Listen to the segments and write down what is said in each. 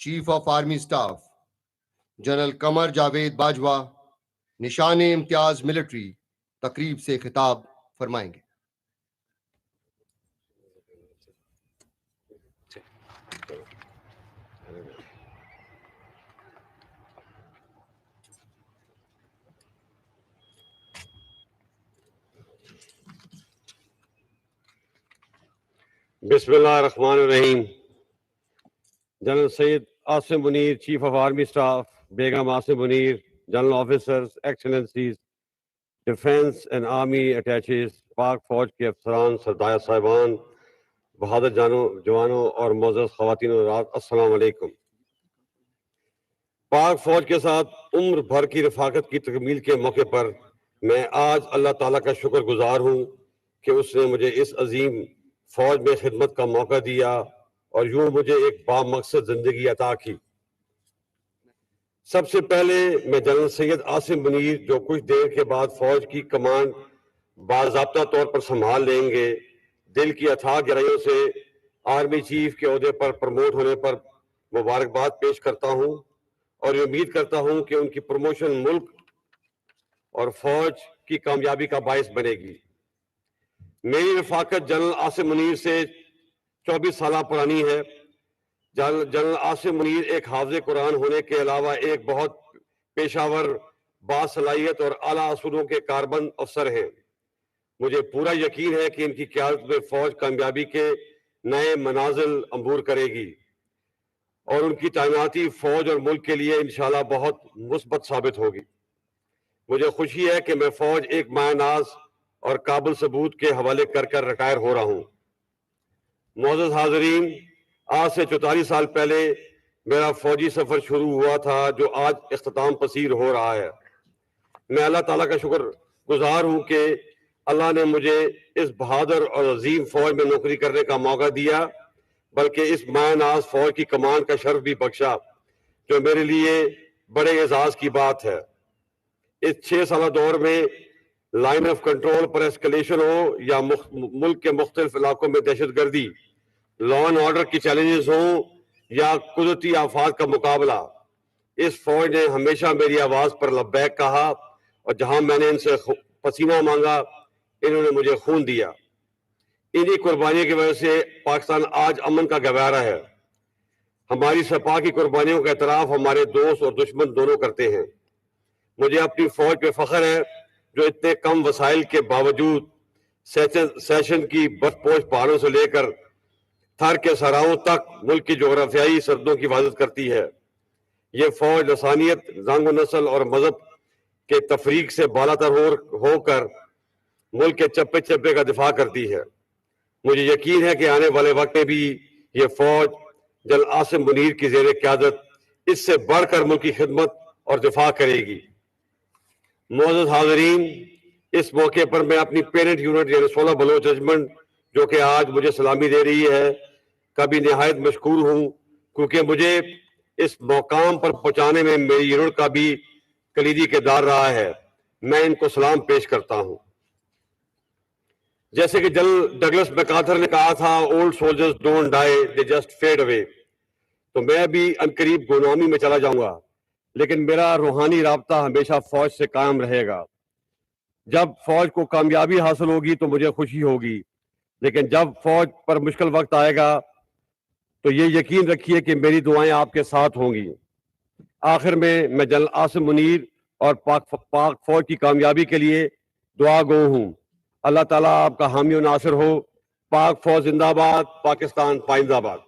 Chief of army staff general Qamar Javed Bajwa نشان امتیاز military تقریب سے خطاب فرمائیں گے۔ بسم اللہ الرحمن الرحیم۔ General Syed Asim Munir, chief of army staff, Begum Asim Munir, general officers, excellencies, defence and army attaches, Pak فوج کے افسران، سردار صاحبان، بہادر جوانوں اور معزز خواتین و حضرات، السلام علیکم۔ پاک فوج کے ساتھ عمر بھر کی رفاقت کی تکمیل کے موقع پر میں آج اللہ تعالیٰ کا شکر گزار ہوں کہ اس نے مجھے اس عظیم فوج میں خدمت کا موقع دیا اور یوں مجھے ایک بامقصد زندگی عطا کی۔ سب سے پہلے میں جنرل سید عاصم منیر، جو کچھ دیر کے بعد فوج کی کمانڈ باضابطہ طور پر سنبھال لیں گے، دل کی اتھاہ گہرائیوں سے آرمی چیف کے عہدے پر پروموٹ ہونے پر مبارکباد پیش کرتا ہوں اور یہ امید کرتا ہوں کہ ان کی پروموشن ملک اور فوج کی کامیابی کا باعث بنے گی۔ میری رفاقت جنرل عاصم منیر سے 24 سالہ پرانی ہے۔ جنرل عاصم منیر ایک حافظ قرآن ہونے کے علاوہ ایک بہت پیشہ ور، باصلاحیت اور اعلیٰ اصولوں کے کاربند افسر ہیں۔ مجھے پورا یقین ہے کہ ان کی قیادت میں فوج کامیابی کے نئے منازل عبور کرے گی اور ان کی تعیناتی فوج اور ملک کے لیے انشاءاللہ بہت مثبت ثابت ہوگی۔ مجھے خوشی ہے کہ میں فوج ایک مایہ ناز اور قابل ثبوت کے حوالے کر ریٹائر ہو رہا ہوں۔ معزز حاضرین، آج سے 44 سال پہلے میرا فوجی سفر شروع ہوا تھا جو آج اختتام پذیر ہو رہا ہے۔ میں اللہ تعالیٰ کا شکر گزار ہوں کہ اللہ نے مجھے اس بہادر اور عظیم فوج میں نوکری کرنے کا موقع دیا، بلکہ اس مایہ ناز فوج کی کمانڈ کا شرف بھی بخشا، جو میرے لیے بڑے اعزاز کی بات ہے۔ اس 6 سالہ دور میں لائن آف کنٹرول پر ایسکلیشن ہو یا ملک کے مختلف علاقوں میں دہشت گردی، لا اینڈ آرڈر کی چیلنجز ہوں یا قدرتی آفات کا مقابلہ، اس فوج نے ہمیشہ میری آواز پر لبیک کہا اور جہاں میں نے ان سے پسینہ مانگا، انہوں نے مجھے خون دیا۔ انہی قربانیوں کی وجہ سے پاکستان آج امن کا گہوارہ ہے۔ ہماری سپاہ کی قربانیوں کا اعتراف ہمارے دوست اور دشمن دونوں کرتے ہیں۔ مجھے اپنی فوج پہ فخر ہے جو اتنے کم وسائل کے باوجود سیشن کی برف پوش پہاڑوں سے لے کر تھر کے صحراؤں تک ملک کی جغرافیائی سرحدوں کی حفاظت کرتی ہے۔ یہ فوج لسانیت، رنگ و نسل اور مذہب کے تفریق سے بالاتر ہو کر ملک کے چپے چپے کا دفاع کرتی ہے۔ مجھے یقین ہے کہ آنے والے وقت میں بھی یہ فوج جنرل عاصم منیر کی زیر قیادت اس سے بڑھ کر ملک کی خدمت اور دفاع کرے گی۔ معزز حاضرین، اس موقع پر میں اپنی پیرنٹ یونٹ یعنی 16 بلوچ ریجمنٹ جو کہ آج مجھے سلامی دے رہی ہے کا بھی نہایت مشکور ہوں، کیونکہ مجھے اس مقام پر پہنچانے میں میری یونٹ کا بھی کلیدی کردار رہا ہے۔ میں ان کو سلام پیش کرتا ہوں۔ جیسے کہ جنرل ڈگلس میکارتھر نے کہا تھا، old soldiers don't die, they just fade away, تو میں بھی عنقریب غلامی میں چلا جاؤں گا، لیکن میرا روحانی رابطہ ہمیشہ فوج سے قائم رہے گا۔ جب فوج کو کامیابی حاصل ہوگی تو مجھے خوشی ہوگی، لیکن جب فوج پر مشکل وقت آئے گا تو یہ یقین رکھیے کہ میری دعائیں آپ کے ساتھ ہوں گی۔ آخر میں جنرل عاصم منیر اور پاک فوج کی کامیابی کے لیے دعا گو ہوں۔ اللہ تعالیٰ آپ کا حامی و ناصر ہو۔ پاک فوج زندہ باد، پاکستان پائندہ آباد۔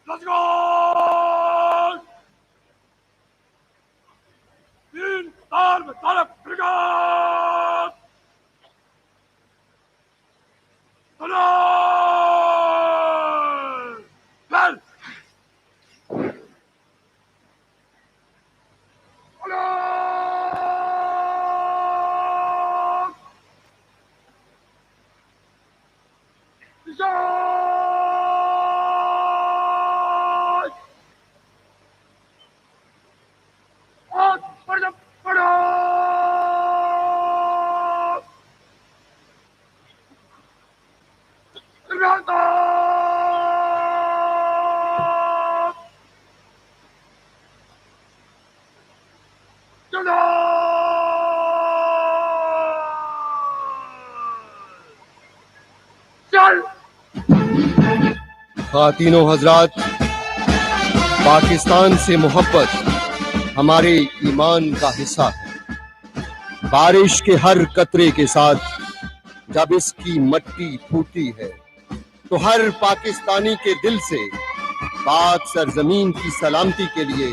Let's go! تین تار میں طرف برگاد خواتین و حضرات، پاکستان سے محبت ہمارے ایمان کا حصہ ہے۔ بارش کے ہر قطرے کے ساتھ جب اس کی مٹی پھوٹتی ہے تو ہر پاکستانی کے دل سے پاک سرزمین کی سلامتی کے لیے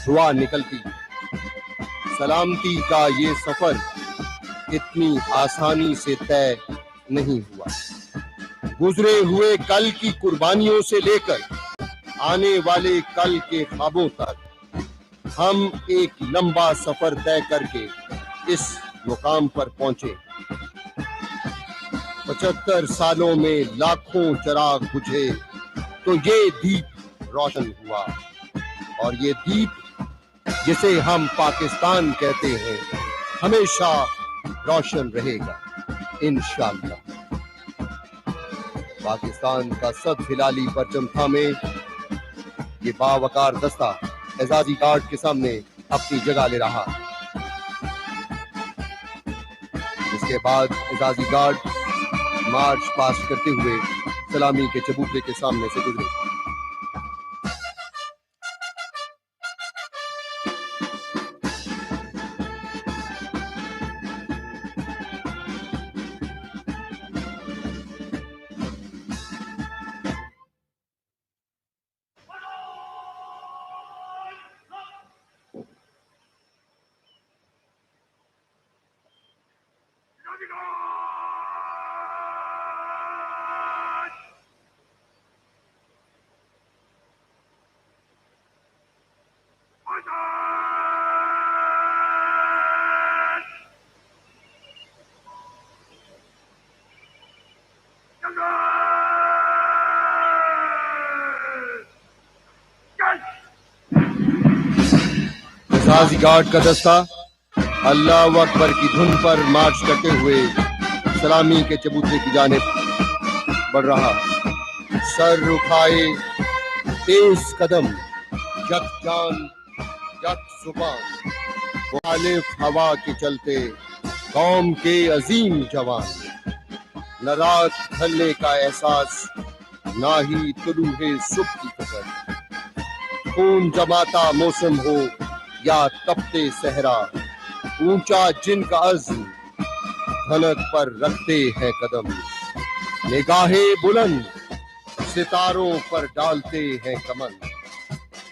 دعا نکلتی ہے۔ سلامتی کا یہ سفر اتنی آسانی سے طے نہیں ہوا۔ گزرے ہوئے کل کی قربانیوں سے لے کر آنے والے کل کے خوابوں تک ہم ایک لمبا سفر طے کر کے اس مقام پر پہنچے۔ 75 سالوں میں لاکھوں چراغ بجھے تو یہ دیپ روشن ہوا، اور یہ دیپ جسے ہم پاکستان کہتے ہیں ہمیشہ روشن رہے گا انشاءاللہ۔ پاکستان کا سب ہلالی پرچم تھامے یہ باوقار دستہ اعزازی گارڈ کے سامنے اپنی جگہ لے رہا۔ اس کے بعد اعزازی گارڈ مارچ پاس کرتے ہوئے سلامی کے چبوترے کے سامنے سے گزرے۔ اعزازی گارڈ کا دستہ اللہ اکبر کی دھن پر مارچ کرتے ہوئے سلامی کے چبوترے کی جانب بڑھ رہا۔ سر اٹھائے تیز قدم، یک جان یک زبان، مخالف ہوا کے چلتے قوم کے عظیم جوان۔ نہ رات ڈھلنے کا احساس، نہ ہی طلوع صبح کی فکر، خون جماتا موسم ہو یا تپتے صحرا، اونچا جن کا عزم دھنک پر رکھتے ہیں قدم، نگاہیں بلند ستاروں پر ڈالتے ہیں کمن،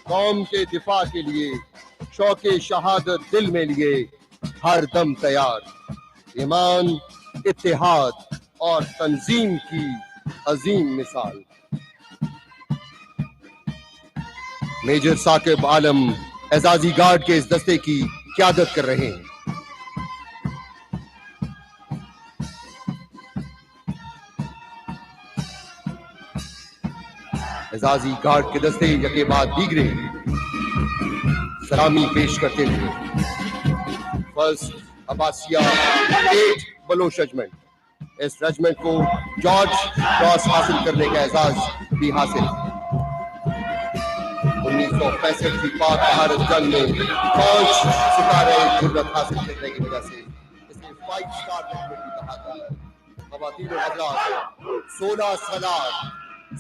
قوم کے دفاع کے لیے شوق شہادت دل میں لیے ہر دم تیار، ایمان، اتحاد اور تنظیم کی عظیم مثال۔ میجر ثاقب عالم اعزازی گارڈ کے اس دستے کی قیادت کر رہے ہیں۔ اعزازی گارڈ کے دستے یکے بعد دیگرے سلامی پیش کرتے ہوئے فرسٹ عباسیہ 8 بلوچ ریجمنٹ، اس ریجمنٹ کو جارج کراس حاصل کرنے کا اعزاز بھی حاصل۔ 1965 کی پاک بھارت جنگ میں 5 ستارے جرت حاصل کرنے کی وجہ سے اسے 5 سٹار ریجمنٹ بھی کہا جاتا ہے۔ خواتین و حضرات، 16 سالار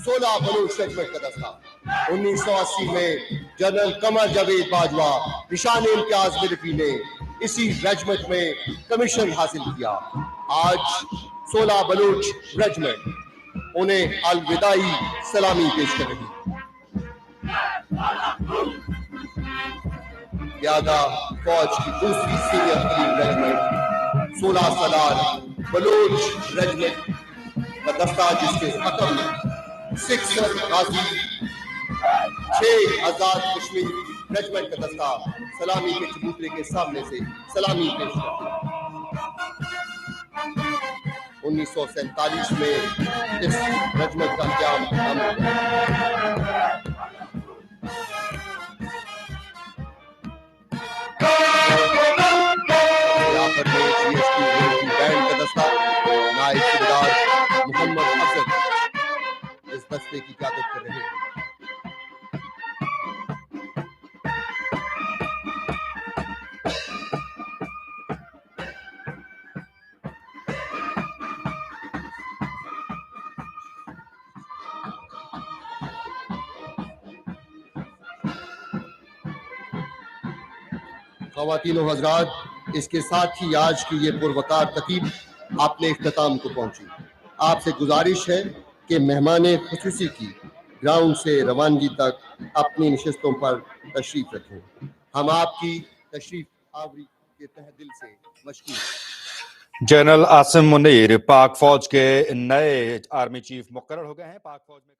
16 بلوچ ریجمنٹ کا دستہ 1980 میں جنرل قمر جاوید باجوا نشان امتیاز ملٹری نے اسی ریجمنٹ میں کمیشن حاصل کیا۔ آج 16 بلوچ ریجمنٹ انہیں الوداعی سلامی پیش کر رہی ہے۔ پیادہ فوج کی دوسری سینئر ترین ریجمنٹ 16 سالار بلوچ ریجمنٹ کا دستہ، جس کے حکم 6 غازی 6 آزاد کشمیر ریجمنٹ کا دستہ سلامی کے چبوترے کے سامنے سے سلامی پیش کرتا ہے۔ 1947 میں اس ریجمنٹ کا قیام بینڈ کا دستہ نائب صدر محمد افضل اس دستے کی قیادت کر رہے ہیں۔ خواتین و حضرات، اس کے ساتھ ہی آج کی یہ پروقار تقریب اپنے اختتام کو پہنچی۔ آپ سے گزارش ہے کہ مہمان خصوصی کی گراؤنڈ سے روانگی تک اپنی نشستوں پر تشریف رکھیں۔ ہم آپ کی تشریف آوری کے تہ دل سے مشکور ہیں۔ جنرل عاصم منیر پاک فوج کے نئے آرمی چیف مقرر ہو گئے ہیں۔ پاک فوج میں